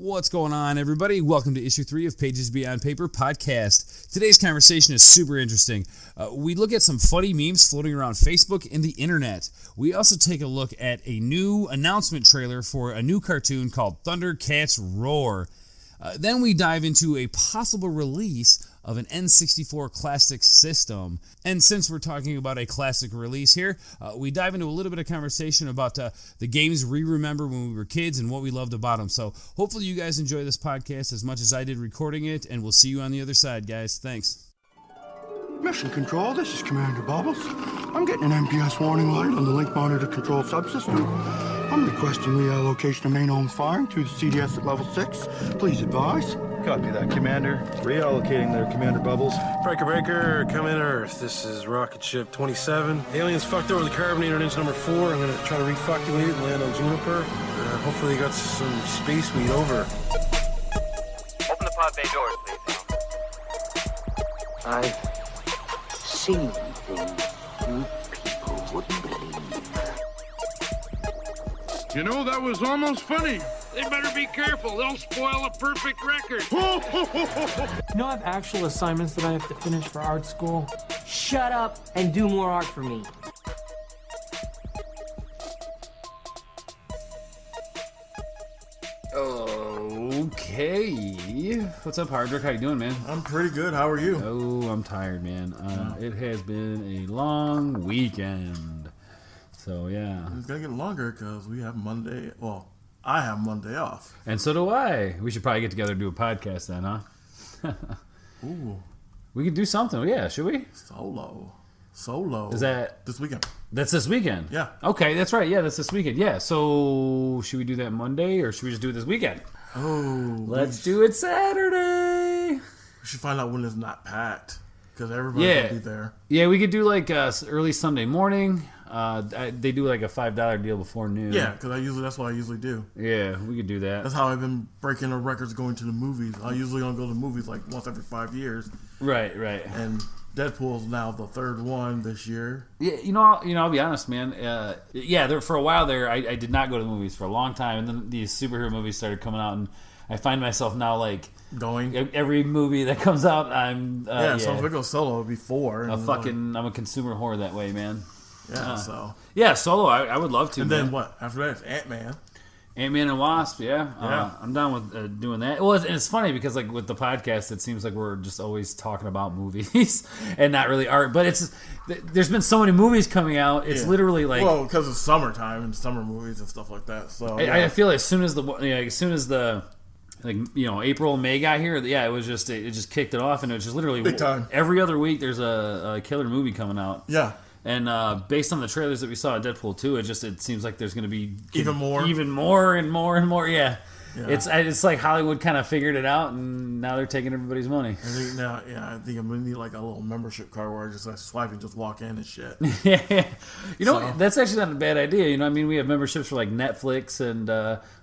What's going on, everybody? Welcome to Issue 3 of Pages Beyond Paper podcast. Today's conversation is super interesting. We look at some funny memes floating around Facebook and the internet. We also take a look at a new announcement trailer for a new cartoon called ThunderCats Roar. Then we dive into a possible release of an N64 classic system. And since we're talking about a classic release here, we dive into a little bit of conversation about the games we remember when we were kids and what we loved about them. So hopefully you guys enjoy this podcast as much as I did recording it, and we'll see you on the other side, guys. Thanks. Mission Control, this is Commander Bubbles. I'm getting an MPS warning light on the link monitor control subsystem. I'm requesting reallocation of main ohms firing to the CDS at level 6. Please advise. Copy that, Commander. Reallocating there, Commander Bubbles. Breaker, come in Earth. This is rocket ship 27. Aliens fucked over the carbonator on engine number 4. I'm gonna try to refucculate it and land on Juniper. Hopefully they got some space weed over. Open the pod bay doors, please. I've seen things you people wouldn't believe. You know, that was almost funny. They better be careful. They'll spoil a perfect record. You know, I have actual assignments that I have to finish for art school. Shut up and do more art for me. Okay. What's up, Hardrick? How you doing, man? I'm pretty good. How are you? Oh, I'm tired, man. It has been a long weekend. So, yeah. It's going to get longer because we have Monday. Well, I have Monday off. And so do I. We should probably get together and do a podcast then, huh? Ooh. We could do something. Yeah, should we? Solo. Is that this weekend? That's this weekend? Yeah. Okay, that's right. Yeah, that's this weekend. Yeah. So, should we do that Monday or should we just do it this weekend? Oh. Let's do it Saturday. We should find out when it's not packed because everybody will be there. Yeah, we could do like early Sunday morning. They do like a $5 deal before noon. Yeah, because that's what I usually do. Yeah, we could do that. That's how I've been breaking the records going to the movies. I usually only go to the movies like once every 5 years. Right. And Deadpool's now the third one this year. Yeah, I'll be honest, man. For a while there, I did not go to the movies for a long time, and then these superhero movies started coming out, and I find myself now like going every movie that comes out. I'm So if I go solo, it'll be 4. I'm a consumer whore that way, man. Yeah, solo. I would love to. And man. then what? After that, it's Ant-Man. Ant-Man and Wasp, yeah. I'm down with doing that. Well, it's funny because like with the podcast, it seems like we're just always talking about movies and not really art. But there's been so many movies coming out. It's literally like because it's summertime and summer movies and stuff like that. So I feel like as soon as the April and May got here, it just kicked it off, and it was just literally big time. Every other week there's a killer movie coming out. Yeah. And based on the trailers that we saw at Deadpool 2, it seems like there's going to be even more and more. Yeah. It's like Hollywood kind of figured it out, and now they're taking everybody's money. I think I'm gonna need like a little membership card where I just swipe and just walk in and shit. Yeah. That's actually not a bad idea. We have memberships for like Netflix and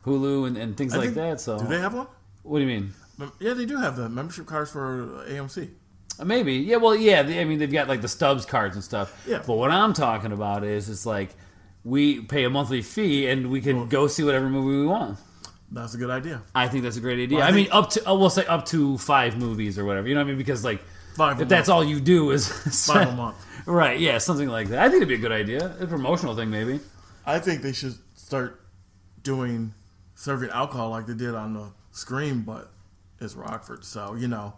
Hulu and things like that. So do they have one? What do you mean? Yeah, they do have the membership cards for AMC. Maybe. Yeah, well, yeah. They've got like the Stubbs cards and stuff. Yeah. But what I'm talking about is it's like we pay a monthly fee and we can go see whatever movie we want. That's a good idea. I think that's a great idea. Well, we'll say up to 5 movies or whatever. You know what I mean? Because like, if that's all you do is 5 a month. Right, yeah, something like that. I think it'd be a good idea. A promotional thing, maybe. I think they should start serving alcohol like they did on the Scream, but it's Rockford, so,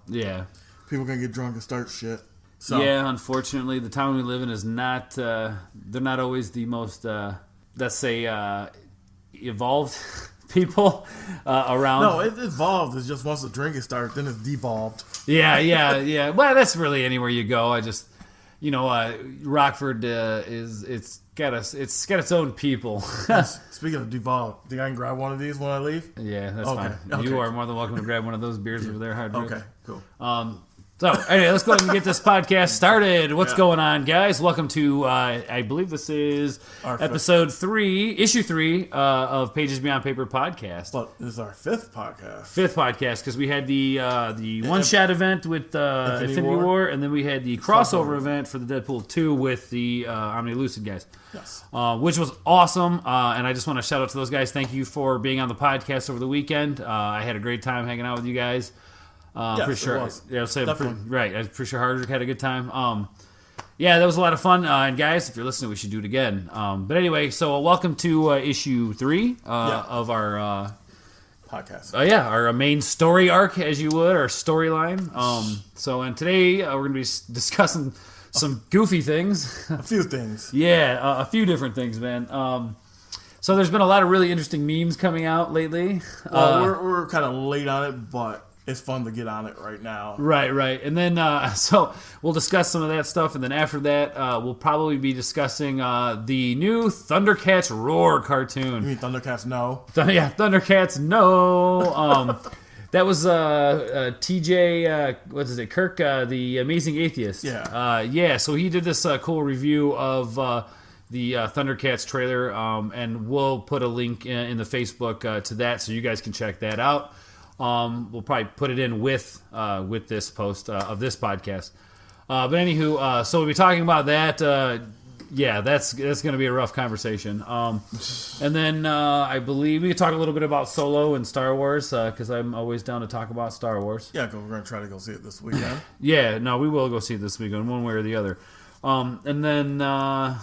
Yeah. People can get drunk and start shit. So. Yeah, unfortunately, the town we live in is not, they're not always the most, let's say, evolved people around. No, it's evolved. It's just once the drinking starts, then it's devolved. Yeah. Well, that's really anywhere you go. I just, Rockford it's got its own people. Speaking of devolved, think I can grab one of these when I leave? Yeah, that's fine. Okay. You are more than welcome to grab one of those beers over there, Hard Rock. Okay, cool. So, anyway, let's go ahead and get this podcast started. What's going on, guys? Welcome to, I believe this is episode 3, issue 3 of Pages Beyond Paper podcast. But this is our 5th podcast. 5th podcast, because we had the one-shot event with Infinity War, and then we had the crossover event for the Deadpool 2 with the Omni Lucid guys. Yes. Which was awesome, and I just want to shout out to those guys. Thank you for being on the podcast over the weekend. I had a great time hanging out with you guys. Pretty sure, right. I'm pretty sure Hardrick had a good time. Yeah, that was a lot of fun. And guys, if you're listening, we should do it again. But anyway, so welcome to issue 3 of our podcast. Our main story arc, as you would, our storyline. And today we're going to be discussing some goofy things. A few things. A few different things, man. So there's been a lot of really interesting memes coming out lately. Well, we're kind of late on it, but it's fun to get on it right now. Right. And then, so we'll discuss some of that stuff. And then after that, we'll probably be discussing the new ThunderCats Roar cartoon. You mean ThunderCats No? ThunderCats No. That was TJ, Kirk, the Amazing Atheist. Yeah. So he did this cool review of the ThunderCats trailer. And we'll put a link in the Facebook to that so you guys can check that out. We'll probably put it in with this post of this podcast. But anywho, so we'll be talking about that. That's going to be a rough conversation. And then I believe we could talk a little bit about Solo and Star Wars because I'm always down to talk about Star Wars. Yeah, we're going to try to go see it this weekend. We will go see it this weekend, one way or the other. And then, I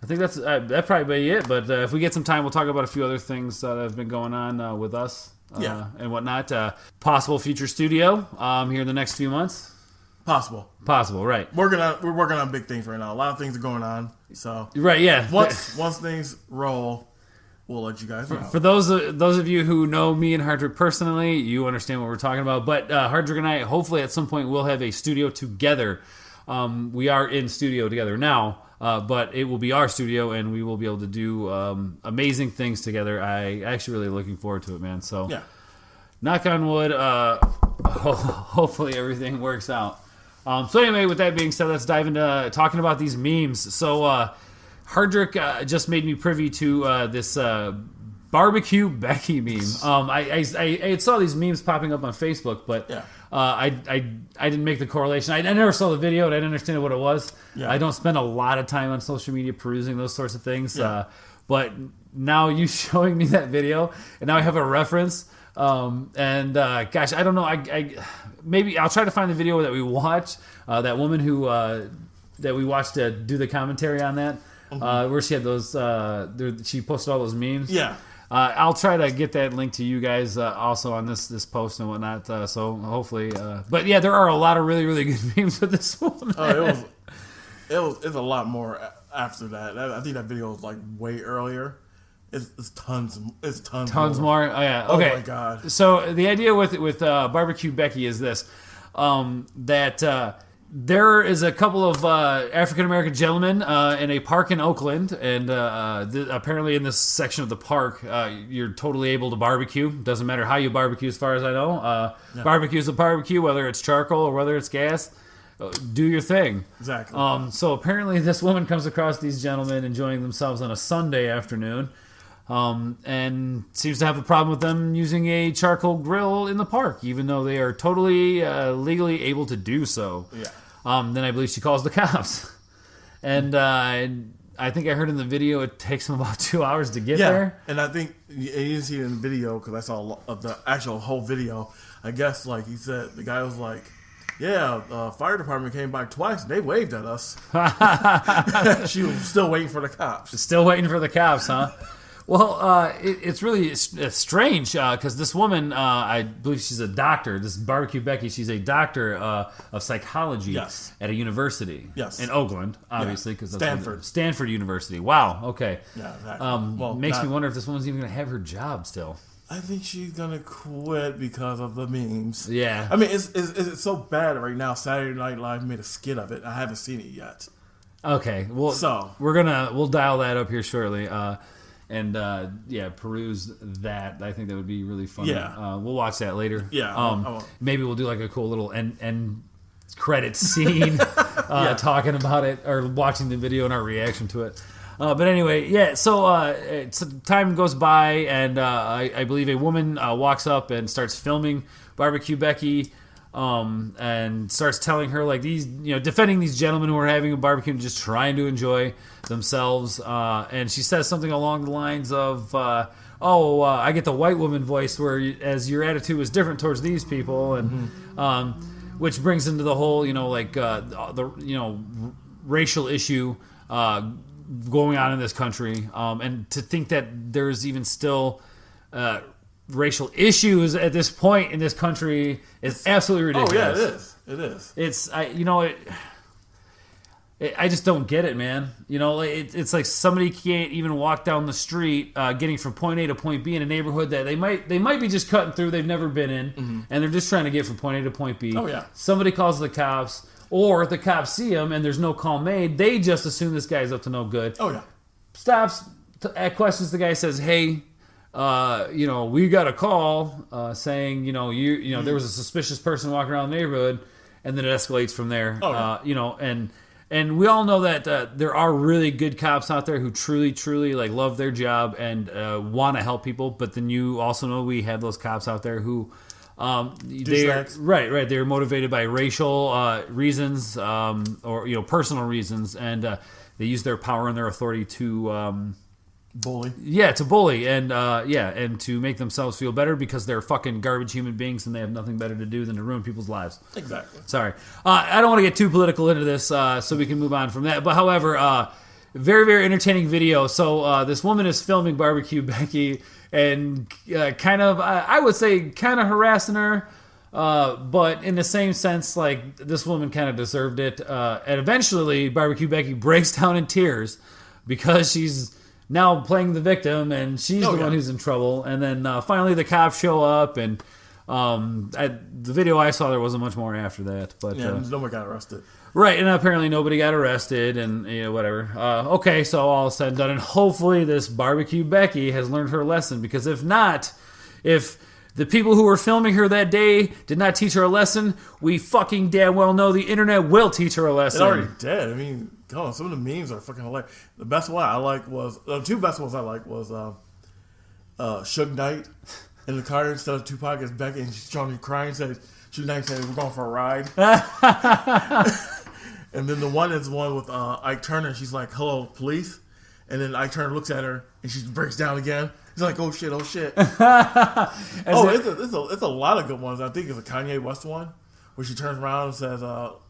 think that'd probably be it, but if we get some time, we'll talk about a few other things that have been going on with us and whatnot. Possible future studio here in the next few months. Possible, right. We're working on big things right now. A lot of things are going on. So right, yeah. Once things roll, we'll let you guys know. For those of you who know me and Hardrick personally, you understand what we're talking about. But Hardrick and I, hopefully at some point, will have a studio together. We are in studio together now. But it will be our studio, and we will be able to do amazing things together. I actually really looking forward to it, man. So, knock on wood. Hopefully everything works out. So anyway, with that being said, let's dive into talking about these memes. So Hardrick just made me privy to this barbecue Becky meme. I saw these memes popping up on Facebook, but I didn't make the correlation. I never saw the video, and I didn't understand what it was. Yeah. I don't spend a lot of time on social media perusing those sorts of things. Yeah. But now you showing me that video, and now I have a reference. Gosh, I don't know. I maybe I'll try to find the video that we watched. That woman who that we watched do the commentary on that, where she had those. She posted all those memes. Yeah. I'll try to get that link to you guys also on this post and whatnot. So hopefully, but yeah, there are a lot of really really good memes with this one. It's a lot more after that. I think that video was like way earlier. It's tons more. Oh yeah. Okay. Oh my god. So the idea with Barbecue Becky is this: that there is a couple of African American gentlemen in a park in Oakland, and apparently in this section of the park, you're totally able to barbecue. Doesn't matter how you barbecue, as far as I know. Barbecue is a barbecue, whether it's charcoal or whether it's gas. Do your thing. Exactly. So apparently this woman comes across these gentlemen enjoying themselves on a Sunday afternoon, and seems to have a problem with them using a charcoal grill in the park, even though they are totally legally able to do so. Yeah. Then I believe she calls the cops. And I think I heard in the video it takes them about 2 hours to get there. And I think you didn't see it in the video because I saw of the actual whole video. I guess, like he said, the guy was like, the fire department came by twice. And they waved at us. She was still waiting for the cops. Still waiting for the cops, huh? Well, it's really strange because this woman, I believe she's a doctor. This Barbecue Becky, she's a doctor of psychology at a university in Oakland, obviously, because that's Stanford University. Wow. Okay. Yeah, exactly. Makes me wonder if this woman's even going to have her job still. I think she's gonna quit because of the memes. Yeah. I mean, it's so bad right now. Saturday Night Live made a skit of it. I haven't seen it yet. Okay. Well, so we'll dial that up here shortly. peruse that. I think that would be really fun. Yeah. We'll watch that later. Yeah. Maybe we'll do like a cool little end credit scene talking about it or watching the video and our reaction to it. But anyway, so time goes by, and I believe a woman walks up and starts filming Barbecue Becky, and starts telling her like these, defending these gentlemen who are having a barbecue and just trying to enjoy themselves. And she says something along the lines of, I get the white woman voice, as your attitude was different towards these people, and which brings into the whole, the racial issue going on in this country, and to think that there's even still racial issues at this point in this country is absolutely ridiculous. Oh yeah, it is. It's I just don't get it, man. It's like somebody can't even walk down the street, getting from point A to point B in a neighborhood that they might be just cutting through. They've never been in, and they're just trying to get from point A to point B. Oh yeah. Somebody calls the cops. Or the cops see him and there's no call made. They just assume this guy's up to no good. Oh, yeah. Stops, questions the guy, says, hey, we got a call saying, there was a suspicious person walking around the neighborhood. And then it escalates from there. Oh, yeah. And we all know that there are really good cops out there who truly, truly like love their job and want to help people. But then you also know we have those cops out there who... they're motivated by racial reasons or personal reasons, and they use their power and their authority to bully. Yeah, to bully and and to make themselves feel better because they're fucking garbage human beings and they have nothing better to do than to ruin people's lives. Exactly. Sorry, I don't want to get too political into this, so we can move on from that. But however, very, very entertaining video. So this woman is filming Barbecue Becky. And I would say kind of harassing her, but in the same sense, like this woman kind of deserved it. And eventually, Barbecue Becky breaks down in tears because she's now playing the victim and she's the one who's in trouble. And then finally, the cops show up, and the video I saw, there wasn't much more after that. But no one got arrested. Right, and apparently nobody got arrested, and whatever. Okay, so all said and done, and hopefully this Barbecue Becky has learned her lesson, because if not, if the people who were filming her that day did not teach her a lesson, we fucking damn well know the internet will teach her a lesson. It already did. I mean, God, some of the memes are fucking hilarious. The best one I like was, the two best ones I like was Suge Knight in the car instead of Tupac is Becky, and she's trying to cry and says, Suge Knight said, we're going for a ride. And then the one is one with Ike Turner. She's like, hello, police. And then Ike Turner looks at her, and she breaks down again. He's like, oh, shit, oh, shit. It's a lot of good ones. I think it's a Kanye West one, where she turns around and says, hello,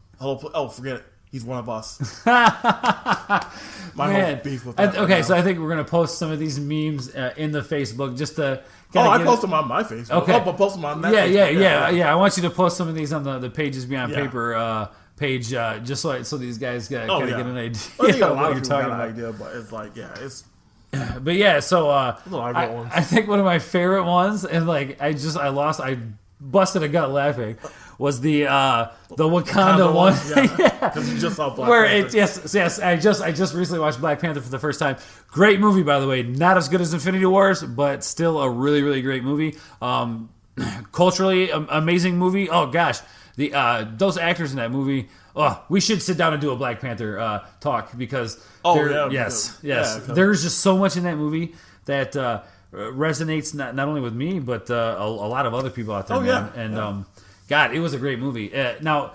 forget it. He's one of us. My whole beef with that. Okay, so I think we're going to post some of these memes in the Facebook just to... I post them on my Facebook. Okay. I'll post them on that Facebook. Yeah. I want you to post some of these on the Pages Beyond Paper page, just so these guys get an idea of what you're talking about. Idea, but it's like, it's... But yeah, so I think one of my favorite ones, and like I busted a gut laughing, was the Wakanda one. Because you just saw Black Panther. Yes, I just recently watched Black Panther for the first time. Great movie, by the way. Not as good as Infinity Wars, but still a really, really great movie. Culturally amazing movie. Oh gosh, those actors in that movie. Oh, we should sit down and do a Black Panther talk because there's just so much in that movie that resonates not only with me but a lot of other people out there. God, it was a great movie. Now,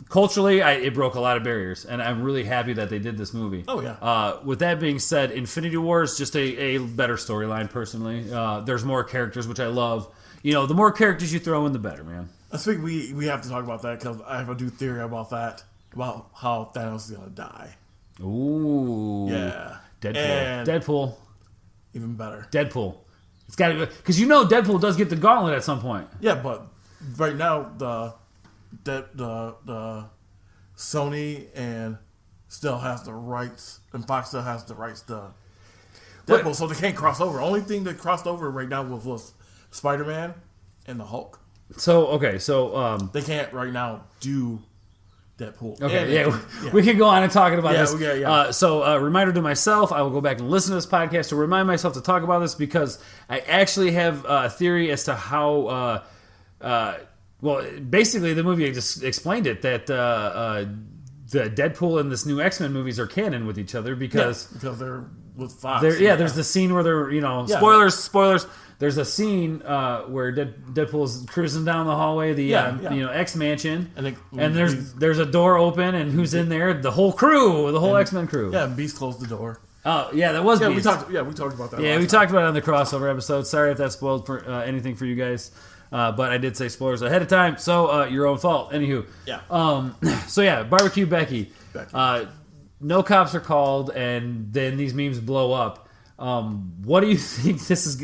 culturally, it broke a lot of barriers, and I'm really happy that they did this movie. With that being said, Infinity War is just a better storyline. Personally, there's more characters, which I love. The more characters you throw in, the better, man. I think we have to talk about that because I have a new theory about that, about how Thanos is gonna die. Ooh, yeah, Deadpool, even better. Deadpool, it's got to be because Deadpool does get the gauntlet at some point. Yeah, but right now the Sony and still has the rights, and Fox still has the rights to Deadpool, so they can't cross over. Only thing that crossed over right now was Spider-Man and the Hulk. So they can't right now do Deadpool. Okay, we could go on and talking about this. Yeah. So, reminder to myself, I will go back and listen to this podcast to remind myself to talk about this because I actually have a theory as to how, well, basically the movie just explained it, that the Deadpool and this new X-Men movies are canon with each other because they're with Fox. There's the scene where they're, spoilers. There's a scene where Deadpool's cruising down the hallway of the X mansion, and there's a door open, and who's in there? The whole crew, the whole X-Men crew. Yeah, and Beast closed the door. Oh yeah, that was Beast. We talked about that. Yeah, we talked about it on the crossover episode. Sorry if that spoiled for anything for you guys, but I did say spoilers ahead of time, so your own fault. Anywho, so yeah, Barbecue Becky. No cops are called, and then these memes blow up. What do you think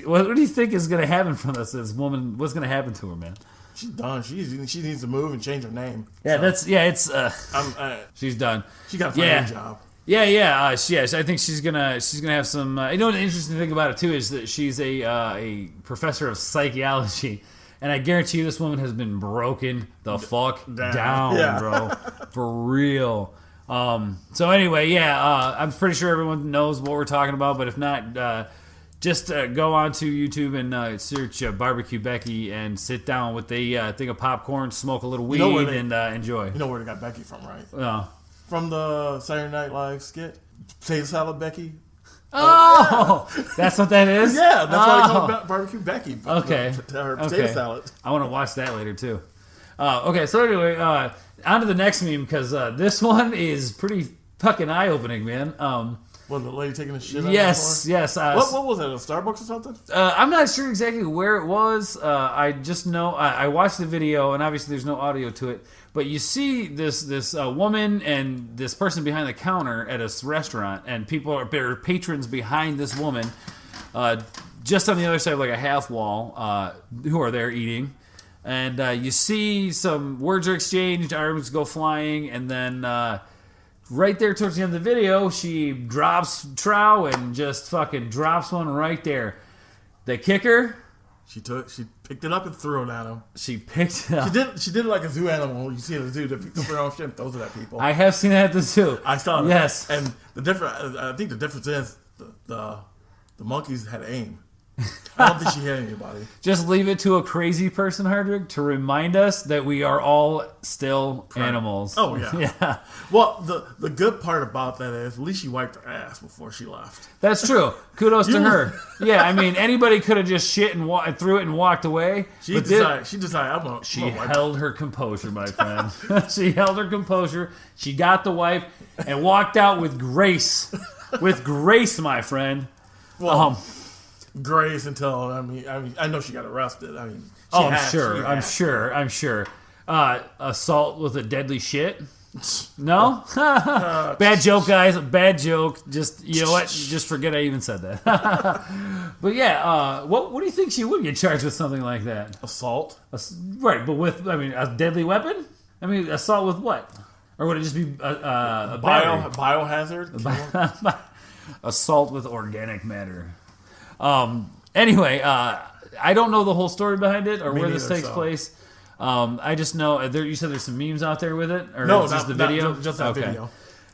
What do you think is going to happen from this woman? What's going to happen to her, man? She's done. She needs to move and change her name. Yeah, she's done. She got to find a job. Yes. I think she's gonna have some. You know, the interesting thing about it too is that she's a professor of psychology, and I guarantee you this woman has been broken the fuck down, bro, for real. So anyway, I'm pretty sure everyone knows what we're talking about, but if not, just go on to YouTube and search Barbecue Becky and sit down with a thing of popcorn, smoke a little weed, and enjoy. You know where they got Becky from, right? From the Saturday Night Live skit, Potato Salad Becky. Oh, that's what that is? Yeah, that's why they call it Barbecue Becky. Okay. Her potato salad. I want to watch that later, too. Okay, so anyway, on to the next meme, because this one is pretty fucking eye-opening, man. What, the lady taking a shit on yes. What was it, a Starbucks or something? I'm not sure exactly where it was. I just know, I watched the video, and obviously there's no audio to it, but you see this woman and this person behind the counter at a restaurant, and there are patrons behind this woman, just on the other side of like a half wall, who are there eating. And you see some words are exchanged, arms go flying, and then right there towards the end of the video, she drops trow and just fucking drops one right there. The kicker, she picked it up and threw it at him. She picked it up. She did it like a zoo animal. You see the zoo that picks up their own shit and throws it at people. I have seen that at the zoo. I saw it. Yes. And I think the difference is the monkeys had aim. I don't think she hit anybody. Just leave it to a crazy person, Hardrick, to remind us that we are all still animals. Oh, yeah. Yeah. Well, the good part about that is at least she wiped her ass before she left. That's true. Kudos to her. Yeah, I mean, anybody could have just shit and threw it and walked away. She decided, She held her composure, my friend. She held her composure. She got the wipe and walked out with grace. With grace, my friend. Well, grace until I know she got arrested. I'm sure. Assault with a deadly shit. No? Bad joke, guys. Bad joke. Just, you know what? Just forget I even said that. But yeah, what do you think she would get charged with something like that? Assault? Right, but with, a deadly weapon? Assault with what? Or would it just be a biohazard? Assault with organic matter. Anyway, I don't know the whole story behind it or where this takes place. I just know you said there's some memes out there with it, or no, just the video. Just that video.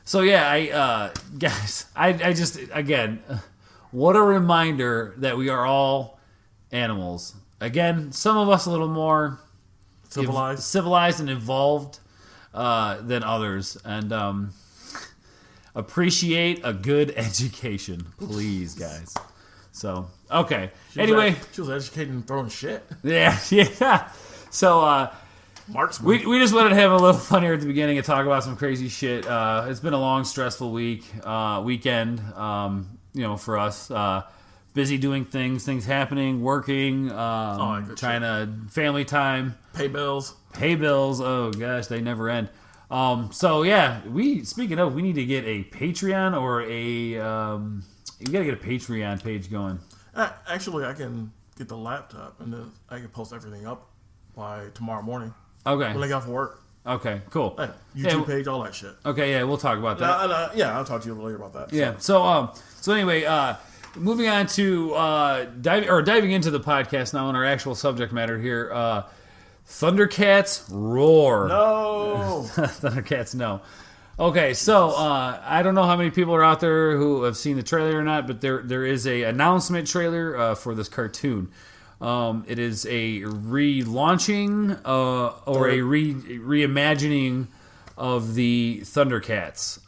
So yeah, guys, I just again, what a reminder that we are all animals. Again, some of us a little more civilized and evolved than others, and appreciate a good education, please, guys. So, okay. Anyway. She was educated in throwing shit. Yeah. So, we just wanted to have a little fun here at the beginning and talk about some crazy shit. It's been a long, stressful weekend, for us. Busy doing things happening, working, trying to, family time. Pay bills. Oh, gosh, they never end. So, yeah, speaking of, we need to get a Patreon or you gotta get a Patreon page going. Actually, I can get the laptop and then I can post everything up by tomorrow morning. Okay. When I get off work. Okay, cool. YouTube page, all that shit. Okay, yeah, we'll talk about that. I'll talk to you later about that. Yeah. So anyway, moving on to diving into the podcast now on our actual subject matter here. ThunderCats Roar. No. ThunderCats, no. Okay, so I don't know how many people are out there who have seen the trailer or not, but there is a announcement trailer for this cartoon. It is a relaunching or a reimagining of the ThunderCats.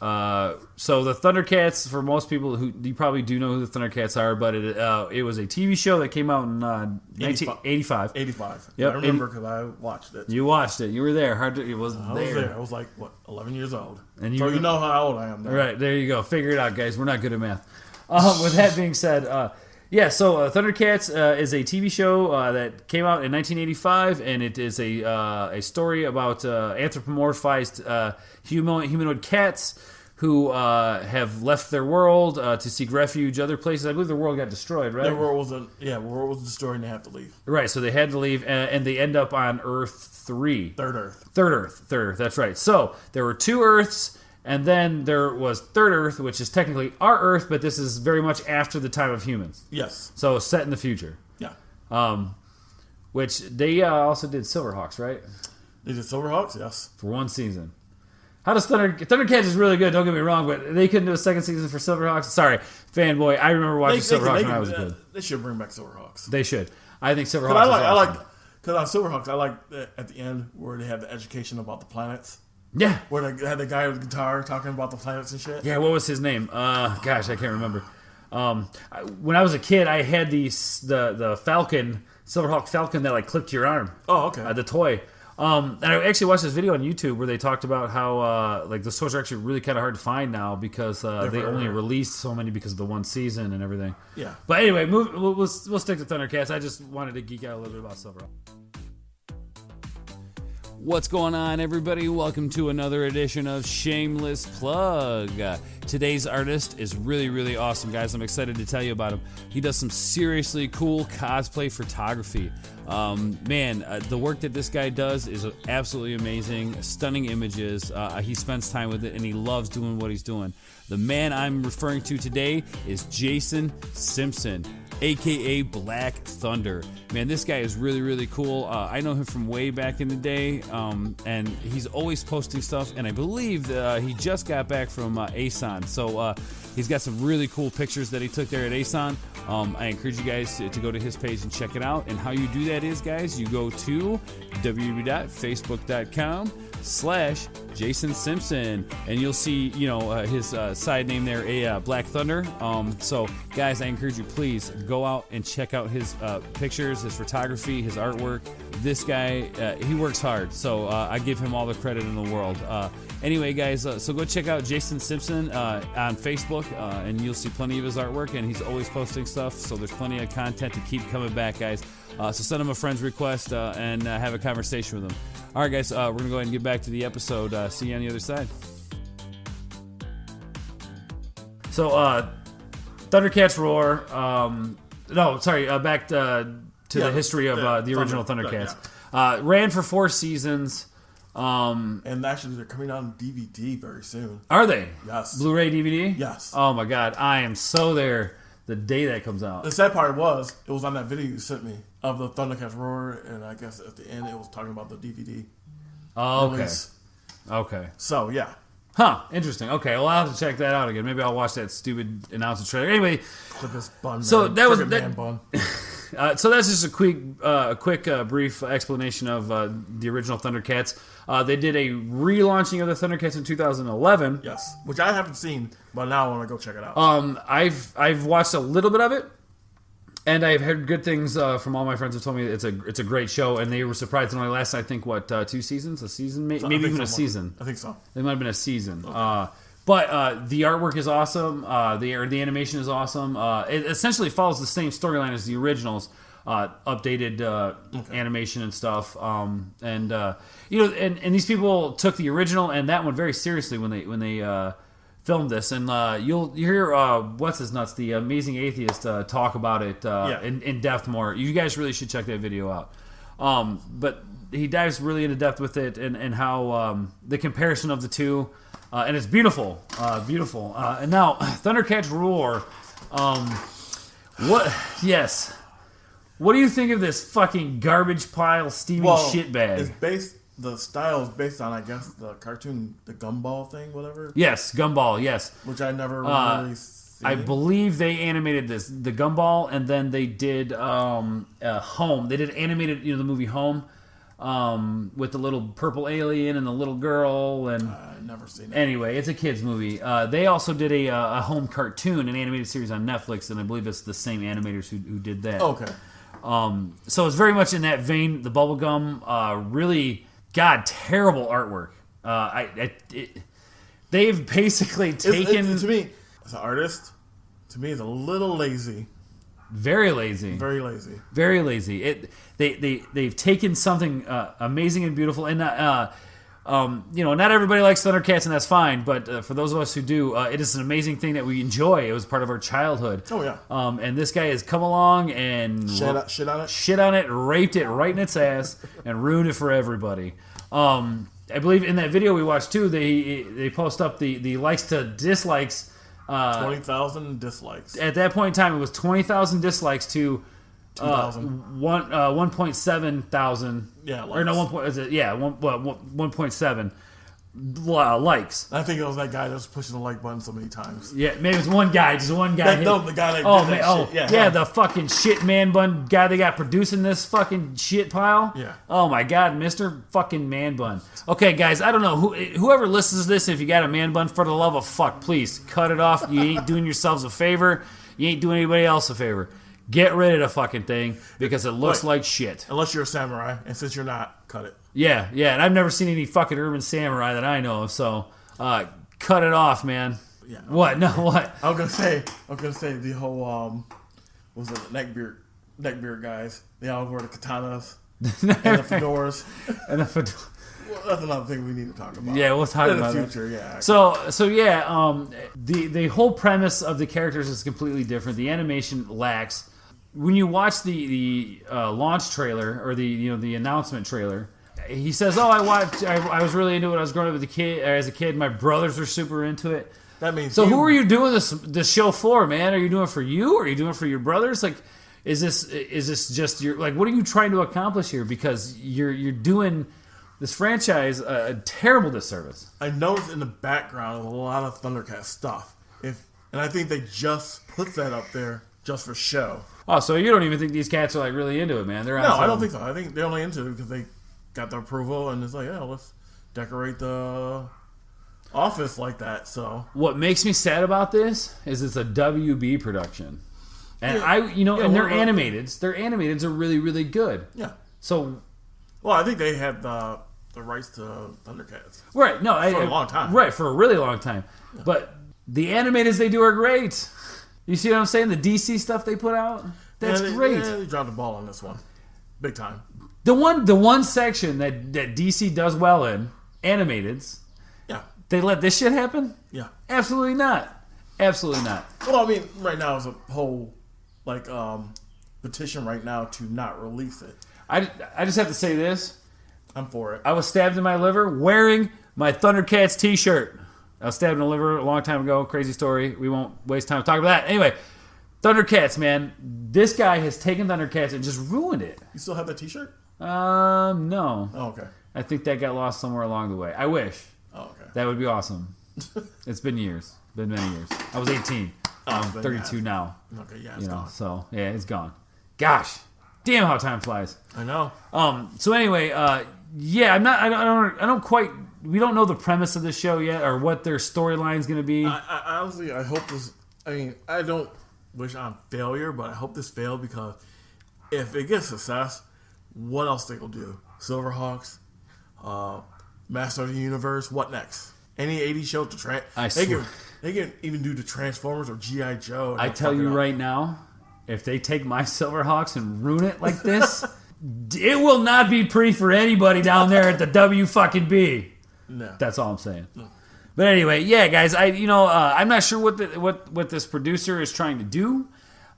So the ThunderCats, for most people who you probably do know who the ThunderCats are, but it was a TV show that came out in 1985. 85. Yep. I remember because I watched it. You watched it. You were there. I was there. I was like, 11 years old. And so you know how old I am now. Right, there you go. Figure it out, guys. We're not good at math. With that being said, so ThunderCats is a TV show that came out in 1985, and it is a story about anthropomorphized humanoid cats who have left their world to seek refuge other places. I believe their world got destroyed, right? Their world was destroyed and they had to leave. Right, so they had to leave, and they end up on Earth 3. Third Earth. Third Earth, that's right. So there were 2 Earths, and then there was Third Earth, which is technically our Earth, but this is very much after the time of humans. Yes. So set in the future. Yeah. Which they also did Silverhawks, right? They did Silverhawks, yes. For 1 season. How does ThunderCats is really good, don't get me wrong, but they couldn't do a 2nd season for Silverhawks? Sorry, fanboy. I remember watching Silverhawks when I was a kid. They should bring back Silverhawks. They should. I think Silverhawks is awesome. Because on Silverhawks, I like at the end where they have the education about the planets. Yeah. Where they had the guy with the guitar talking about the planets and shit. Yeah, what was his name? Gosh, I can't remember. When I was a kid, I had the Falcon, Silverhawk Falcon that like clipped your arm. Oh, okay. The toy. And I actually watched this video on YouTube where they talked about how like the toys are actually really kind of hard to find now because they only released so many because of the 1 season and everything. Yeah. But anyway, we'll stick to ThunderCats. I just wanted to geek out a little bit about Silverhawk. What's going on, everybody? Welcome to another edition of Shameless Plug. Today's artist is really, really awesome, guys. I'm excited to tell you about him. He does some seriously cool cosplay photography. The work that this guy does is absolutely amazing. Stunning images. He spends time with it, and he loves doing what he's doing. The man I'm referring to today is Jason Simpson, aka Black Thunder. Man, this guy is really, really cool. I know him from way back in the day, and he's always posting stuff, and I believe he just got back from ASON. So he's got some really cool pictures that he took there at ASON. I encourage you guys to go to his page and check it out. And how you do that is, guys, you go to www.facebook.com/Jason Simpson, and you'll see, his side name there, Black Thunder. So, guys, I encourage you, please go out and check out his pictures, his photography, his artwork. This guy, he works hard, so I give him all the credit in the world. Anyway, guys, so go check out Jason Simpson on Facebook, and you'll see plenty of his artwork, and he's always posting stuff, so there's plenty of content to keep coming back, guys. So send him a friend's request and have a conversation with him. All right, guys, we're going to go ahead and get back to the episode. See you on the other side. So, ThunderCats Roar. Back to the history of the original ThunderCats. Ran for 4 seasons. And actually, they're coming out on DVD very soon. Are they? Yes. Blu-ray DVD? Yes. Oh, my God. I am so there the day that comes out. The sad part was, it was on that video you sent me of the ThunderCats Roar, and I guess at the end it was talking about the DVD. Oh, okay. release. Okay. So, yeah. Huh. Interesting. Okay. Well, I'll have to check that out again. Maybe I'll watch that stupid announcement trailer. Anyway. So that was that. Bun. So that's just a quick, brief explanation of the original ThunderCats. They did a relaunching of the ThunderCats in 2011. Yes, which I haven't seen, but now I want to go check it out. I've watched a little bit of it, and I've heard good things from all my friends who told me it's a great show, and they were surprised it only lasted, I think, 2 seasons, a season, maybe even a season. I think so. It might have been a season. Okay. But the artwork is awesome. The animation is awesome. It essentially follows the same storyline as the originals, updated animation and stuff. And these people took the original and that one very seriously when they filmed this. And you'll hear what's his nuts, the Amazing Atheist, talk about it in depth more. You guys really should check that video out. But he dives really into depth with it and how the comparison of the two. And it's beautiful, beautiful. And now, ThunderCats Roar. Yes. What do you think of this fucking garbage pile steaming shitbag? The style is based on, I guess, the cartoon, the Gumball thing, whatever. Yes, Gumball. Yes, which I never really seen. I believe they animated the Gumball, and then they did Home. They did animated, the movie Home, with the little purple alien and the little girl, and I've never seen it. Anyway, it's a kids movie. They also did a Home cartoon, an animated series on Netflix, and I believe it's the same animators who did that. Okay. So it's very much in that vein. The bubblegum, really, God, terrible artwork. They've basically taken... to me, as an artist, it's a little lazy. Very lazy. Very lazy. Very lazy. They've taken something amazing and beautiful, and not everybody likes Thundercats, and that's fine. But for those of us who do, it is an amazing thing that we enjoy. It was part of our childhood. Oh yeah. And this guy has come along and shit on it, raped it right in its ass, and ruined it for everybody. I believe in that video we watched too, they post up the likes to dislikes. 20,000 dislikes. At that point in time, it was 20,000 dislikes to 1.7 thousand. Yeah, likes. Or no, 1.7 likes. I think it was that guy that was pushing the like button so many times. Yeah, maybe it's one guy, just one guy. No, the guy that did that shit. Yeah, the fucking shit man bun guy they got producing this fucking shit pile. Yeah. Oh my God, Mr. fucking man bun. Okay, guys, I don't know whoever listens to this. If you got a man bun, for the love of fuck, please cut it off. You ain't doing yourselves a favor. You ain't doing anybody else a favor. Get rid of the fucking thing because it looks like shit. Unless you're a samurai, and since you're not, cut it. Yeah, and I've never seen any fucking urban samurai that I know of, so cut it off, man. Yeah. What? No, what? I was gonna say the whole what was it, neckbeard guys? They all wear the katanas and the fedoras. And the Well, that's another thing we need to talk about. Yeah, we'll talk in about the that. future. Yeah. So yeah, the whole premise of the characters is completely different. The animation lacks. When you watch the launch trailer or the announcement trailer, he says, "Oh, I was really into it. I was growing up as a kid. My brothers were super into it." That means so. Who are you doing this show for, man? Are you doing it for you? Or are you doing it for your brothers? Like, is this just your what are you trying to accomplish here? Because you're doing this franchise a terrible disservice. I noticed in the background a lot of Thundercats stuff. And I think they just put that up there just for show. Oh, so you don't even think these cats are like really into it, man? No, I don't think so. I think they're only into it because they got the approval and it's like, yeah, let's decorate the office like that. So what makes me sad about this is it's a WB production, and yeah. Their animateds are really, really good. Yeah. So, well, I think they had the rights to Thundercats. Right. No, for a long time. Right, for a really long time. Yeah. But the animateds they do are great. You see what I'm saying? The DC stuff they put out, that's great. Yeah, they dropped the ball on this one, big time. The one section that DC does well in, animateds. Yeah. They let this shit happen? Yeah. Absolutely not. Absolutely not. Well, I mean, right now is a whole petition right now to not release it. I just have to say this. I'm for it. I was stabbed in my liver wearing my Thundercats t-shirt. I was stabbed in the liver a long time ago. Crazy story. We won't waste time talking about that. Anyway, Thundercats, man. This guy has taken Thundercats and just ruined it. You still have that t-shirt? No. Oh, okay. I think that got lost somewhere along the way. I wish. Oh, okay. That would be awesome. It's been years. Been many years. I was 18. I'm 32 now. Okay, yeah, it's gone. So, yeah, it's gone. Gosh. Damn how time flies. I know. So anyway, I don't quite, we don't know the premise of the show yet or what their storyline is going to be. I honestly, I hope this, I don't wish on failure, but I hope this failed because if it gets success, what else they will do? Silverhawks, Master of the Universe, what next? Any 80s show to they can even do the Transformers or G.I. Joe. I tell you right now, if they take my Silverhawks and ruin it like this, it will not be pretty for anybody down there at the WB. No. That's all I'm saying. No. But anyway, yeah, guys, I'm not sure what this producer is trying to do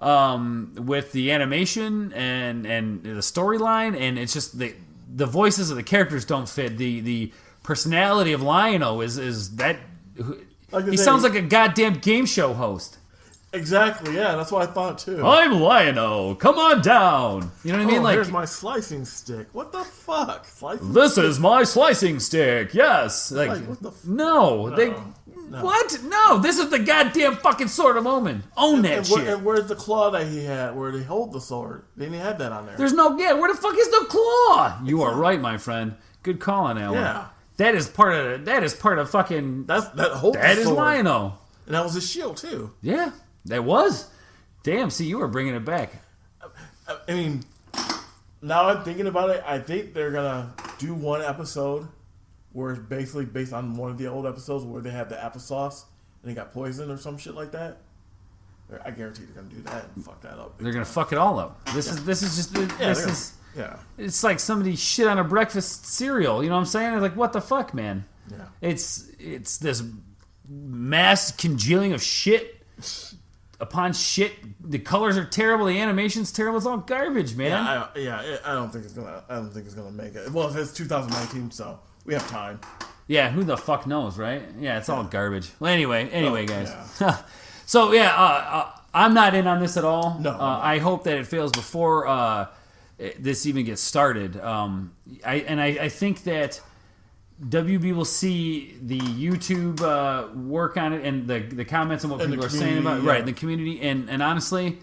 with the animation and the storyline, and it's just the voices of the characters don't fit. The personality of Lion-O is that he sounds like a goddamn game show host. Exactly, yeah, that's what I thought too. I'm Lion-O. Come on down. You know what I mean? Oh, Like, here's my slicing stick. What the fuck? Slicing this stick? is my slicing stick. Yes. Like, what the no, they. no. What? No, this is the goddamn fucking sword of Omen. Own that And, shit. and where's the claw that he had where they hold the sword? They didn't have that on there. There's no. Yeah, where the fuck is the claw? You are right, my friend. Good call on that one. Yeah. That is part of. That is part of fucking. that holds That the is sword. Lion-O. And that was his shield too. Yeah, that was. Damn. See, you were bringing it back. I mean, now I'm thinking about it, I think they're gonna do one episode where it's basically based on one of the old episodes where they have the applesauce and they got poisoned or some shit like that. I guarantee they're gonna do that and fuck that up. They're gonna fuck it all up. This is just. This is. Yeah. It's like somebody shit on a breakfast cereal. You know what I'm saying? It's like, what the fuck, man? Yeah. It's this mass congealing of shit upon shit. The colors are terrible. The animation's terrible. It's all garbage, man. I don't think it's gonna make it. Well, it's 2019, so we have time. Yeah, who the fuck knows, right? Yeah, it's all garbage. Well, anyway, guys. Yeah. So I'm not in on this at all. No. I hope that it fails before this even gets started. I think that WB will see the YouTube work on it and the comments and what people are saying about it, right, in the community. And honestly,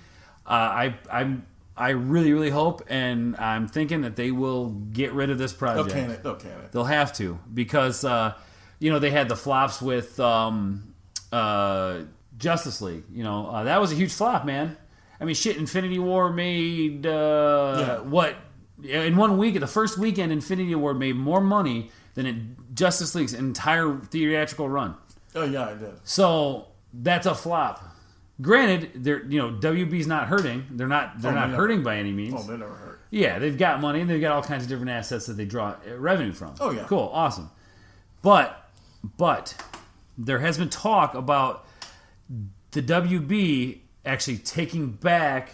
I really, really hope, and I'm thinking that they will get rid of this project. They'll can it. They'll have to, because they had the flops with Justice League. That was a huge flop, man. I mean, shit, Infinity War made what? In 1 week, the first weekend, Infinity War made more money than Justice League's entire theatrical run. Oh yeah, I did. So that's a flop. Granted, WB's not hurting. They're not hurting by any means. Oh, they never hurt. Yeah, they've got money and they've got all kinds of different assets that they draw revenue from. Oh, yeah. Cool, awesome. But there has been talk about the WB actually taking back,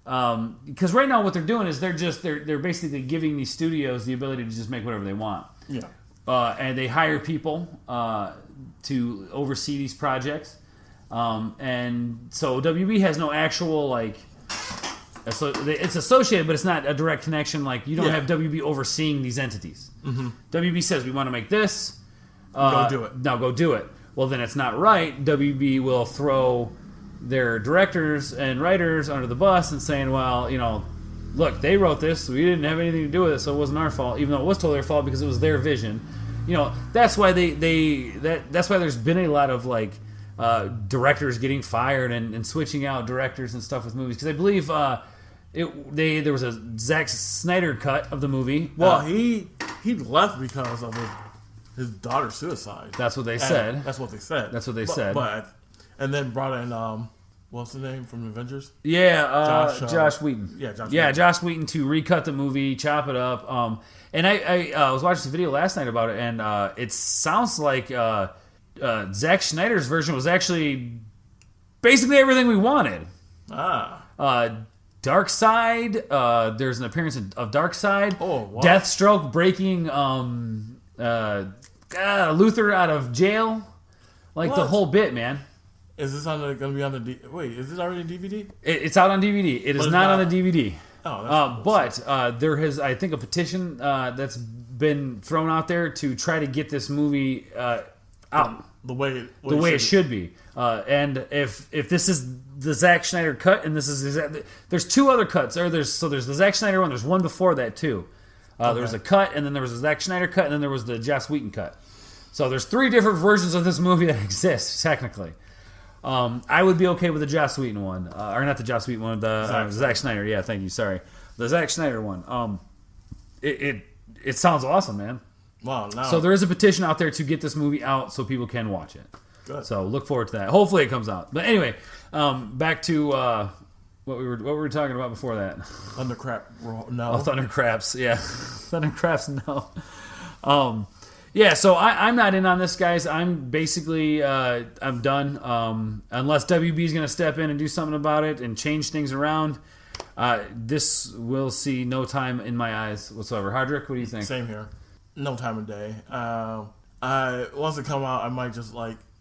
because right now what they're doing is they're basically giving these studios the ability to just make whatever they want. Yeah. And they hire people to oversee these projects. And so WB has no actual, so it's associated, but it's not a direct connection. Like, you don't have WB overseeing these entities. Mm-hmm. WB says, we want to make this. Go do it. Now go do it. Well, then it's not right. WB will throw their directors and writers under the bus and saying, well, look, they wrote this, so we didn't have anything to do with it, so it wasn't our fault, even though it was totally their fault because it was their vision. That's why that's why there's been a lot of directors getting fired and switching out directors and stuff with movies, because I believe there was a Zack Snyder cut of the movie. Well, he left because of his daughter's suicide. That's what they said. That's what they said. But and then brought in what's the name from Avengers? Yeah, Josh Whedon. Yeah, Whedon. Josh Whedon to recut the movie, chop it up. And I was watching this video last night about it, and it sounds like Zack Snyder's version was actually basically everything we wanted. Darkseid. There's an appearance of Darkseid. Oh, wow. Deathstroke breaking Luthor out of jail. The whole bit, man. Is this going to be on the wait? Is this already DVD? It's out on DVD. It is not on the DVD. Oh, but there has, I think, a petition that's been thrown out there to try to get this movie out the way it should be. And if this is the Zack Snyder cut, and this is there's two other cuts. There's the Zack Snyder one. There's one before that too. There was a cut, and then there was a Zack Snyder cut, and then there was the Joss Whedon cut. So there's three different versions of this movie that exist technically. I would be okay with the Joss Whedon one, or not the Joss Whedon one, the Zack Snyder. Yeah, thank you. Sorry, the Zack Snyder one. It sounds awesome, man. Wow. Now, so there is a petition out there to get this movie out so people can watch it. Good. So look forward to that. Hopefully it comes out. But anyway, back to what we were talking about before that. ThunderCats. No. Oh, ThunderCats. Yeah, ThunderCats. No. Yeah, so I'm not in on this, guys. I'm basically I'm done. Unless WB is going to step in and do something about it and change things around, this will see no time in my eyes whatsoever. Hardrick, what do you think? Same here. No time of day. Once it come out, I might just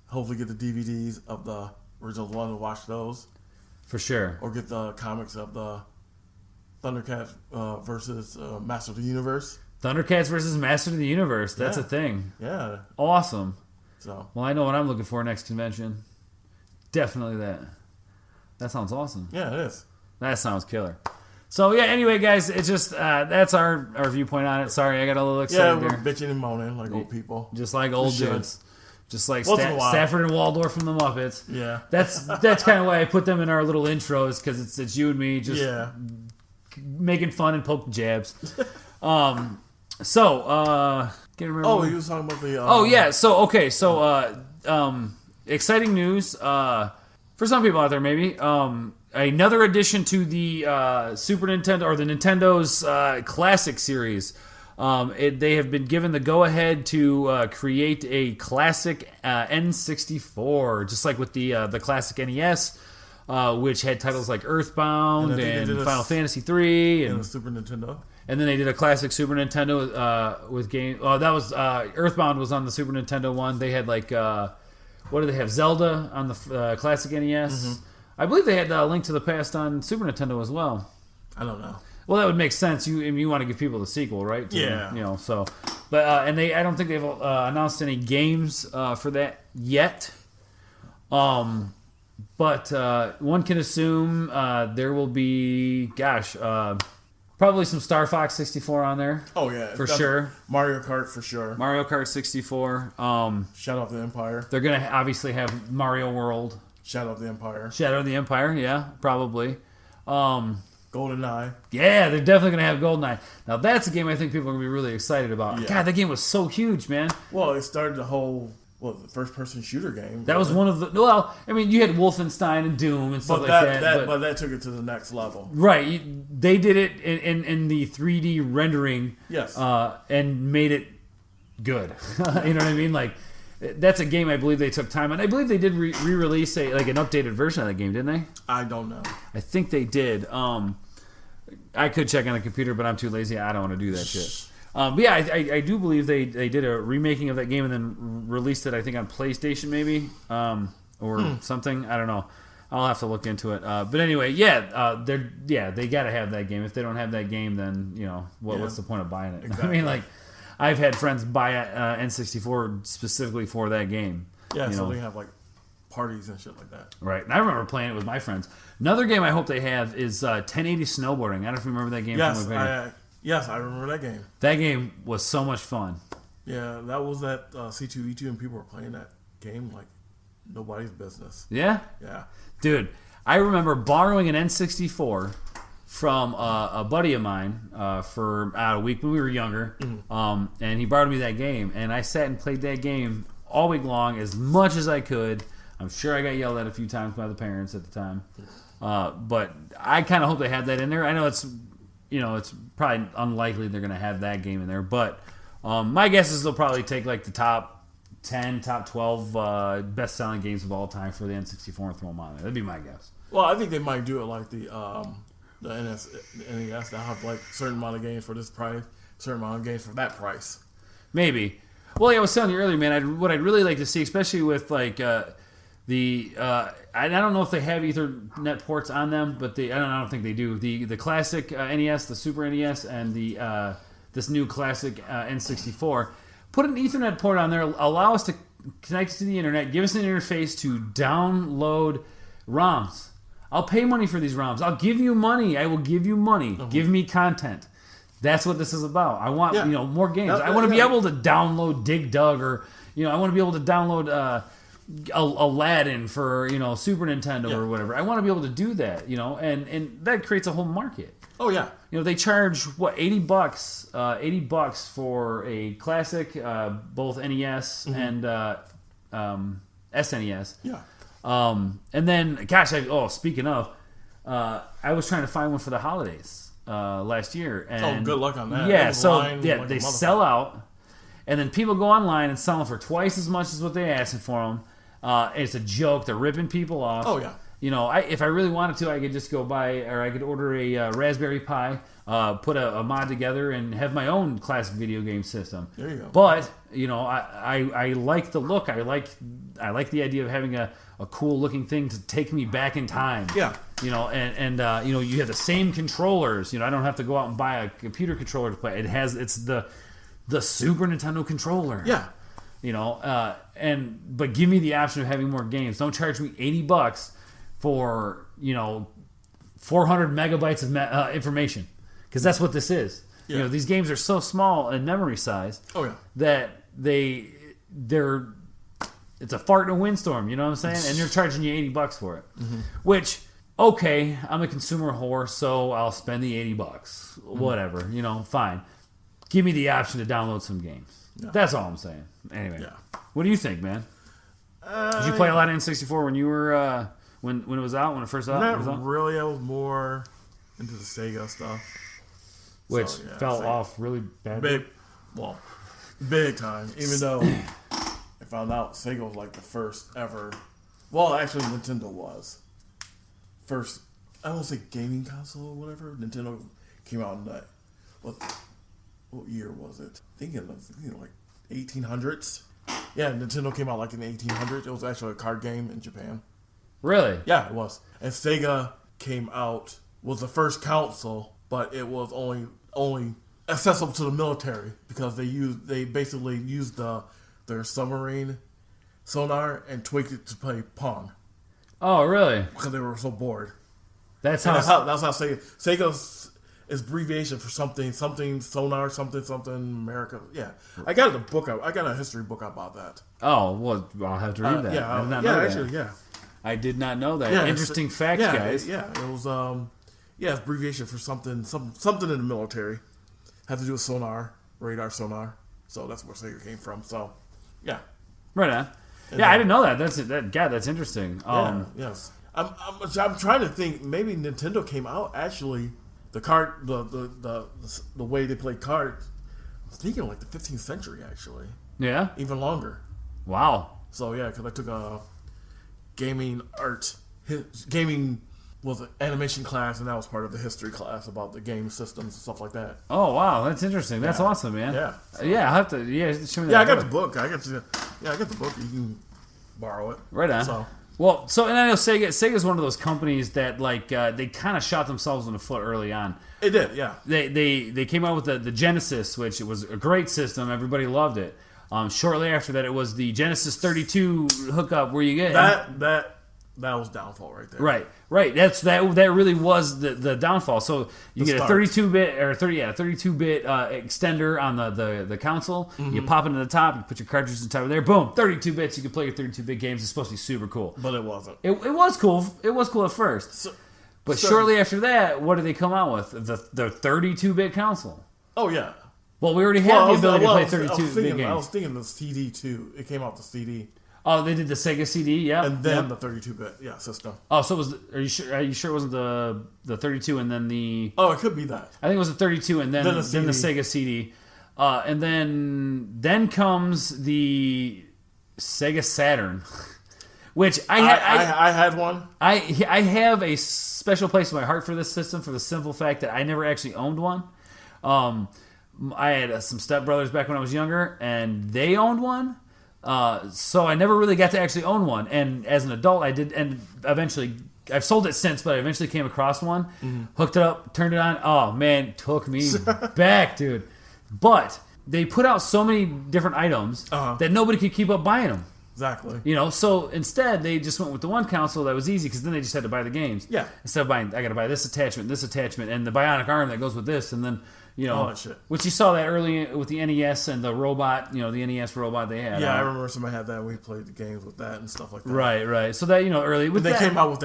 hopefully get the DVDs of the originals one to watch those, For sure. or get the comics of the ThunderCats versus Master of the Universe. ThunderCats versus Master of the Universe. That's Yeah. a thing. Yeah. Awesome. So. Well, I know what I'm looking for next convention. Definitely that. That sounds awesome. Yeah, it is. That sounds killer. So yeah, anyway, guys, it's just that's our viewpoint on it. Sorry, I got a little Yeah, excited we're there. bitching and moaning like old people. Just like old should. dudes. Just like Once in a while. Stafford and Waldorf from the Muppets. Yeah. That's kind of why I put them in our little intros, because it's you and me just making fun and poking jabs. Can't remember. Oh, he was talking about the. Oh yeah. So exciting news for some people out there, maybe. Another addition to the Super Nintendo, or the Nintendo's Classic series. They have been given the go-ahead to create a classic N64, just like with the classic NES, which had titles like Earthbound and Final Fantasy III, and the Super Nintendo. And then they did a classic Super Nintendo with game. Oh, that was Earthbound was on the Super Nintendo one. They had like what do they have? Zelda on the classic NES. Mm-hmm. I believe they had Link to the Past on Super Nintendo as well. I don't know. Well, that would make sense. You want to give people the sequel, right? Yeah. You know, so, but I don't think they've announced any games for that yet. But one can assume there will be, probably some Star Fox 64 on there. Oh yeah, for sure. Mario Kart for sure. Mario Kart 64. Shadow of the Empire. They're gonna obviously have Mario World. Shadow of the Empire. Shadow of the Empire, yeah, probably. GoldenEye. Yeah, they're definitely going to have GoldenEye. Now, that's a game I think people are going to be really excited about. Yeah. God, that game was so huge, man. Well, it started the whole the first-person shooter game. That was one of the... Well, I mean, you had Wolfenstein and Doom and stuff but that took it to the next level. Right. They did it in the 3D rendering. Yes. And made it good. You know what I mean? Like, that's a game I believe they took time on. I believe they did re-release an updated version of that game, didn't they? I don't know. I think they did. I could check on a computer, but I'm too lazy. I don't want to do that shit. But yeah, I do believe they did a remaking of that game and then released it, I think, on PlayStation maybe, or something. I don't know. I'll have to look into it. But anyway, they got to have that game. If they don't have that game, then what's the point of buying it? Exactly. I mean, like, I've had friends buy N64 specifically for that game. Yeah, so they have like parties and shit like that. Right, and I remember playing it with my friends. Another game I hope they have is 1080 Snowboarding. I don't know if you remember that game. Yes, I remember that game. That game was so much fun. Yeah, that was that C2E2, and people were playing that game like nobody's business. Yeah? Yeah. Dude, I remember borrowing an N64 from a buddy of mine for a week when we were younger, and he borrowed me that game, and I sat and played that game all week long as much as I could. I'm sure I got yelled at a few times by the parents at the time, but I kind of hope they had that in there. I know it's probably unlikely they're going to have that game in there, but my guess is they'll probably take like the top 10, top 12 best-selling games of all time for the N64 and throw them on there. That'd be my guess. Well, I think they might do it like the NES. They'll have like a certain amount of games for this price, certain amount of games for that price. Maybe. Well, I was telling you earlier, man, what I'd really like to see, especially with like I don't know if they have Ethernet ports on them, but I don't think they do. The classic NES, the Super NES, and the this new classic N64. Put an Ethernet port on there. Allow us to connect to the internet. Give us an interface to download ROMs. I'll pay money for these ROMs. I'll give you money. I will give you money. Mm-hmm. Give me content. That's what this is about. I want more games. I want to be able to download Dig Dug, or I want to be able to download Aladdin for Super Nintendo or whatever. I want to be able to do that. And that creates a whole market. Oh yeah. They charge $80, $80 for a classic, both NES and SNES. Yeah. And then, speaking of, I was trying to find one for the holidays last year. And good luck on that. Yeah, they sell out, and then people go online and sell them for twice as much as what they asking for them. It's a joke. They're ripping people off. Oh yeah. if I really wanted to, I could just go buy, or I could order a Raspberry Pi, put a mod together, and have my own classic video game system. There you go. But I like the look. I like the idea of having a cool looking thing to take me back in time. Yeah. You have the same controllers. I don't have to go out and buy a computer controller to play. It's the Super Nintendo controller. Yeah. But give me the option of having more games. Don't charge me $80 for 400 megabytes of information, because that's what this is. Yeah. These games are so small in memory size. Oh yeah. That they're it's a fart in a windstorm. You know what I'm saying? And you're charging you $80 for it, which. Okay, I'm a consumer whore, so I'll spend the $80. Whatever, fine. Give me the option to download some games. Yeah. That's all I'm saying. Anyway, What do you think, man? Did you play a lot of N64 when you were when it was out, when it first out? Not really. I was more into the Sega stuff, which fell off really bad. Big time. Even though I found out Sega was like the first ever. Well, actually, Nintendo was. First, I don't say gaming console or whatever. Nintendo came out in that. What year was it? Thinking of like 1800s. Yeah, Nintendo came out like in the 1800s. It was actually a card game in Japan. Really? Yeah, it was. And Sega was the first console, but it was only accessible to the military because they basically used their submarine sonar and tweaked it to play Pong. Oh, really? Because they were so bored. That's how Sega's is abbreviation for something sonar, something America. Yeah, I got the book. I got a history book about that. Oh, well, I'll have to read that. I did not know that. I did not know that. Interesting fact, guys. Yeah, it was abbreviation for something in the military. Had to do with sonar, radar sonar. So that's where Sega came from. So, yeah. Right on. Yeah, I didn't know that. That's interesting. Yes. I'm trying to think. Maybe Nintendo came out actually. The way they played cards. I was thinking like the 15th century actually. Yeah. Even longer. Wow. So yeah, because I took a gaming was an animation class, and that was part of the history class about the game systems and stuff like that. Oh wow, that's interesting. That's awesome, man. Yeah. So. Yeah, I'll have to. Yeah, show me that. Yeah, I got the book. I got the book. You can borrow it. Right on. And I know Sega's one of those companies that they kind of shot themselves in the foot early on. It did, yeah. They came out with the Genesis, which was a great system. Everybody loved it. Shortly after that, it was the Genesis 32 hookup where you get that was downfall right there. Right. That really was the downfall. So you get a 32-bit or 32-bit extender on the console. Mm-hmm. You pop it in the top. You put your cartridges in the top of there. Boom, 32 bits. You can play your 32-bit games. It's supposed to be super cool. But it wasn't. It was cool. It was cool at first. But shortly after that, what did they come out with? The 32-bit console. Oh yeah. Well, we already had the ability to play 32-bit games. I was thinking the CD too. It came out the CD. Oh, they did the Sega CD, yeah, and then the 32-bit, system. Oh, so it was? Are you sure it wasn't the 32 and then the? Oh, it could be that. I think it was the 32 and then the Sega CD, and then comes the Sega Saturn, which I had one. I have a special place in my heart for this system for the simple fact that I never actually owned one. I had some stepbrothers back when I was younger, and they owned one. So I never really got to actually own one. And as an adult, I did, and eventually, I've sold it since, but I eventually came across one, hooked it up, turned it on. Oh, man, took me back, dude. But they put out so many different items that nobody could keep up buying them. Exactly. So instead, they just went with the one console that was easy, because then they just had to buy the games. Yeah. Instead of buying, I got to buy this attachment, and the bionic arm that goes with this, and then... all that shit. Which you saw that early with the NES and the robot, the NES robot they had. Yeah, I remember somebody had that. We played the games with that and stuff like that. Right. So that, early with they came out with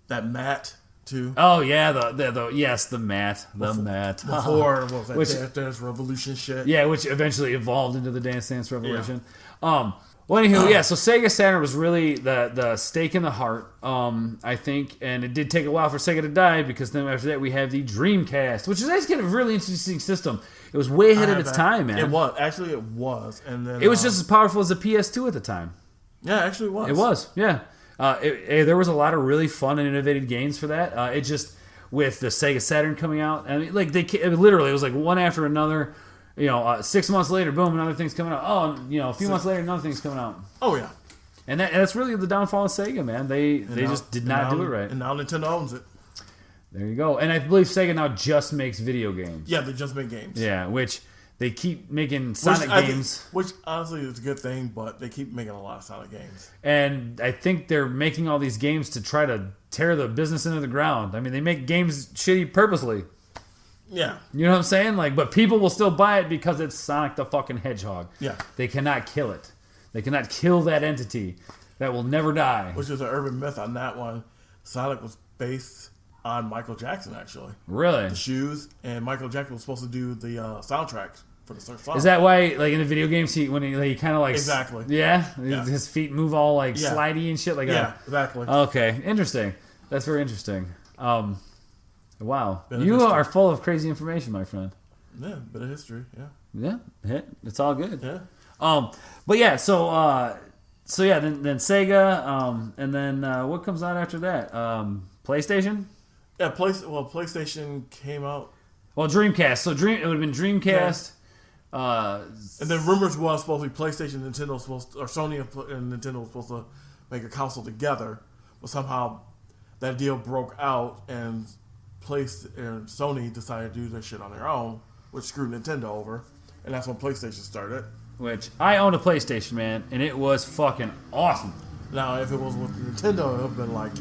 that mat too. Oh yeah, the mat. Before what was that Dance Dance Revolution shit? Yeah, which eventually evolved into the Dance Dance Revolution. Yeah. Well, anywho, so Sega Saturn was really the stake in the heart, I think, and it did take a while for Sega to die, because then after that we have the Dreamcast, which is actually a really interesting system. It was way ahead of its time, man. It was, and then it was just as powerful as the PS2 at the time. Yeah, actually it was. It was, yeah. There was a lot of really fun and innovative games for that. It just with the Sega Saturn coming out, and like literally, it was like one after another. 6 months later, boom, another thing's coming out. Oh, a few months later, another thing's coming out. Oh yeah. And that's really the downfall of Sega, man. They just did not do it right. And now Nintendo owns it. There you go. And I believe Sega now just makes video games. Yeah, they just make games. Yeah, which they keep making Sonic games. Which honestly is a good thing, but they keep making a lot of Sonic games. And I think they're making all these games to try to tear the business into the ground. I mean, they make games shitty purposely. Yeah. You know what I'm saying? But people will still buy it because it's Sonic the fucking Hedgehog. Yeah. They cannot kill it. They cannot kill that entity that will never die. Which is an urban myth on that one. Sonic was based on Michael Jackson, actually. Really? The shoes, and Michael Jackson was supposed to do the soundtrack for the song. Is that why, in the video games, he kind of Exactly. Yeah? His Yeah. feet move all slidey and shit? Exactly. Okay, interesting. That's very interesting. Wow. Bit of You history. are full of crazy information, my friend. Yeah, bit of history, Yeah, it's all good. Yeah. But yeah, so then Sega, and then what comes out after that? PlayStation? Yeah, PlayStation came out. Well, Dreamcast. So it would have been Dreamcast. And then rumors was supposed to be PlayStation, Nintendo or Sony and Nintendo was supposed to make a console together, but somehow that deal broke out and Sony decided to do their shit on their own, which screwed Nintendo over, and that's when PlayStation started. Which I owned a PlayStation, man, and it was fucking awesome. Now, if it was with Nintendo, it would have been like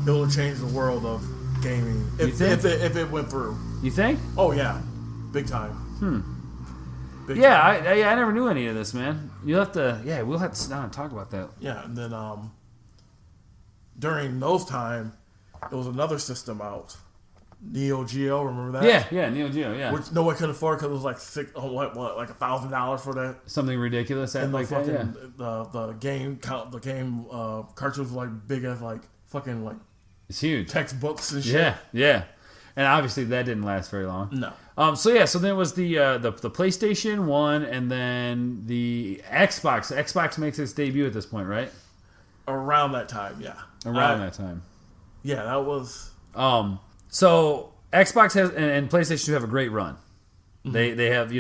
it would have changed the world of gaming if it went through. You think? Oh yeah, big time. Big Yeah, time. I never knew any of this, man. You'll have to. Yeah, we'll have to sit down and talk about that. Yeah, and then during those time, there was another system out, Neo Geo. Remember that? Yeah, Neo Geo. Yeah, Which no one could afford because it was like like $1,000 for that. something ridiculous And like that. Yeah. the game cartridge was like big as like fucking like It's huge. textbooks and shit. Yeah. And obviously that didn't last very long. No. So then it was the PlayStation 1 and then the Xbox. Xbox makes its debut at this point, right? Around that time, yeah. Around that time. Yeah, that was. So Xbox has and PlayStation 2 have a great run. Mm-hmm. They have,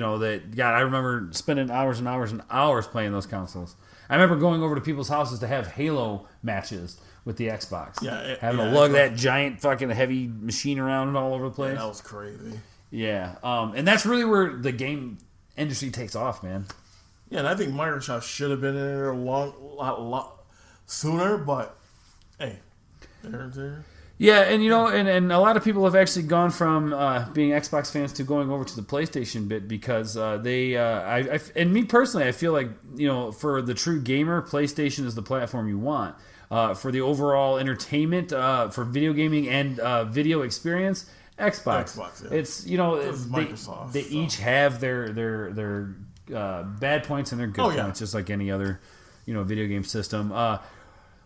God, I remember spending hours and hours and hours playing those consoles. I remember going over to people's houses to have Halo matches with the Xbox. Yeah, having to lug that giant fucking heavy machine around all over the place. Yeah, that was crazy. Yeah, and that's really where the game industry takes off, man. Yeah, and I think Microsoft should have been in there a lot sooner, but hey, they're. Yeah, and and a lot of people have actually gone from being Xbox fans to going over to the PlayStation bit because and me personally, I feel like for the true gamer, PlayStation is the platform you want. For the overall entertainment, for video gaming and video experience, Xbox. Yeah. It's Microsoft. They each have their bad points and their good points, just like any other video game system.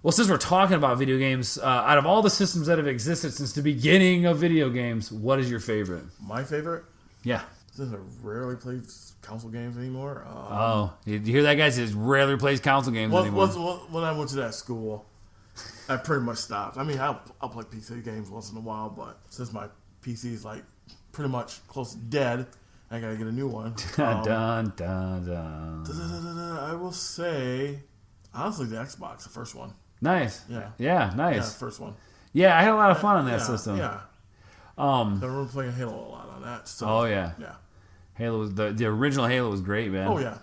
Well, since we're talking about video games, out of all the systems that have existed since the beginning of video games, what is your favorite? My favorite? Yeah. Since I rarely play console games anymore. You hear that, guys? He rarely plays console games anymore. When I went to that school, I pretty much stopped. I mean, I'll play PC games once in a while, but since my PC is like pretty much close to dead, I gotta get a new one. Dun, dun, dun. I will say, honestly, the Xbox, the first one. Nice. Yeah. Yeah, nice. Yeah, the first one. Yeah, I had a lot of fun on that system. Yeah. I remember playing Halo a lot on that. So, Oh yeah. Yeah. Halo was the original Halo was great, man. Oh yeah.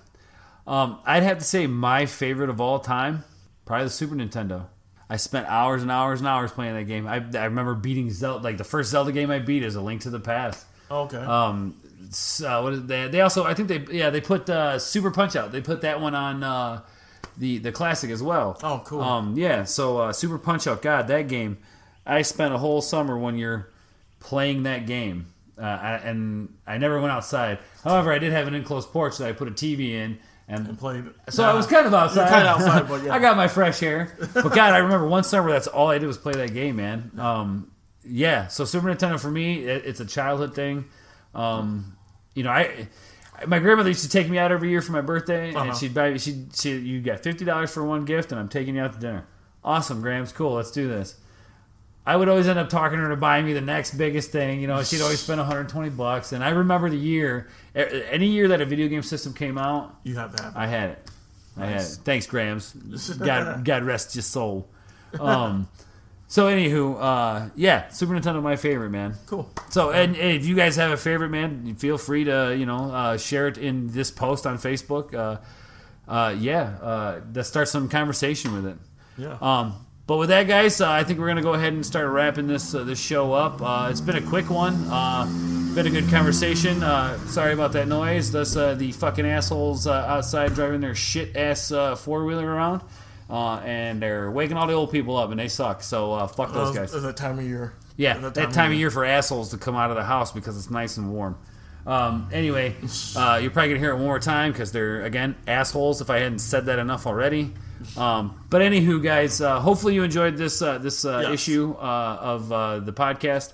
I'd have to say my favorite of all time, probably the Super Nintendo. I spent hours and hours and hours playing that game. I remember beating Zelda. Like the first Zelda game I beat is A Link to the Past. Okay. So what is that? They also, I think they put Super Punch Out. They put that one on the classic as well. Oh, cool. Yeah. So Super Punch Out. God, that game. I spent a whole summer one year playing that game, and I never went outside. However, I did have an enclosed porch that I put a TV in. And played. So I was kind of outside. Kind of outside, but yeah. I got my fresh air. But God, I remember one summer that's all I did was play that game, man. Yeah. So Super Nintendo for me, it's a childhood thing. I My grandmother used to take me out every year for my birthday, and she'd buy. You got $50 for one gift, and I'm taking you out to dinner. Awesome, Grams. Cool. Let's do this. I would always end up talking her to buying me the next biggest thing. You know, she'd always spend $120, and I remember the year. Any year that a video game system came out, You have to have it. I had it. I had it. Nice. Thanks, Grams. God rest your soul. So anywho, yeah, Super Nintendo, my favorite, man. Cool. So, and if you guys have a favorite, man, feel free to, share it in this post on Facebook. Let's start some conversation with it. Yeah. But with that, guys, I think we're going to go ahead and start wrapping this show up. It's been a quick one. Been a good conversation. Sorry about that noise. That's the fucking assholes outside driving their shit-ass four-wheeler around. And they're waking all the old people up, and they suck. So fuck those guys. It's that time of year. Yeah, that time of year for assholes to come out of the house because it's nice and warm. Anyway, you're probably going to hear it one more time because they're, again, assholes if I hadn't said that enough already. But anywho, guys, hopefully you enjoyed this issue of the podcast.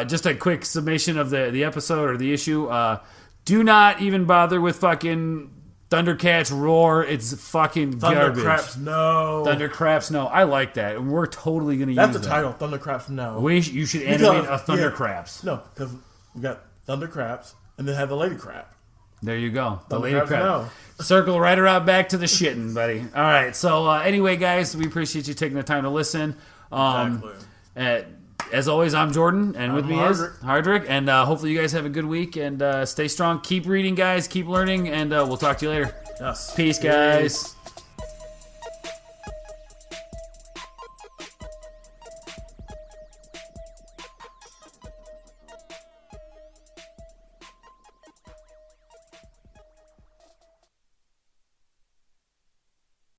Just a quick summation of the episode or the issue. Do not even bother with fucking ThunderCats Roar. It's fucking garbage. Thundercraps, no. Thundercraps, no. I like that. We're totally going to use that. That's the title, Thundercraps, no. You should animate a Thundercraps. No, because we got Thundercraps and then have the Lady Crap. There you go. The Lady Thundercraps, Crap. no. Circle right around back to the shitting, buddy. All right. So anyway, guys, we appreciate you taking the time to listen. Exactly. As always, I'm Jordan, and with me is Hardrick. And hopefully you guys have a good week, and stay strong. Keep reading, guys. Keep learning, and we'll talk to you later. Yes. Peace, guys.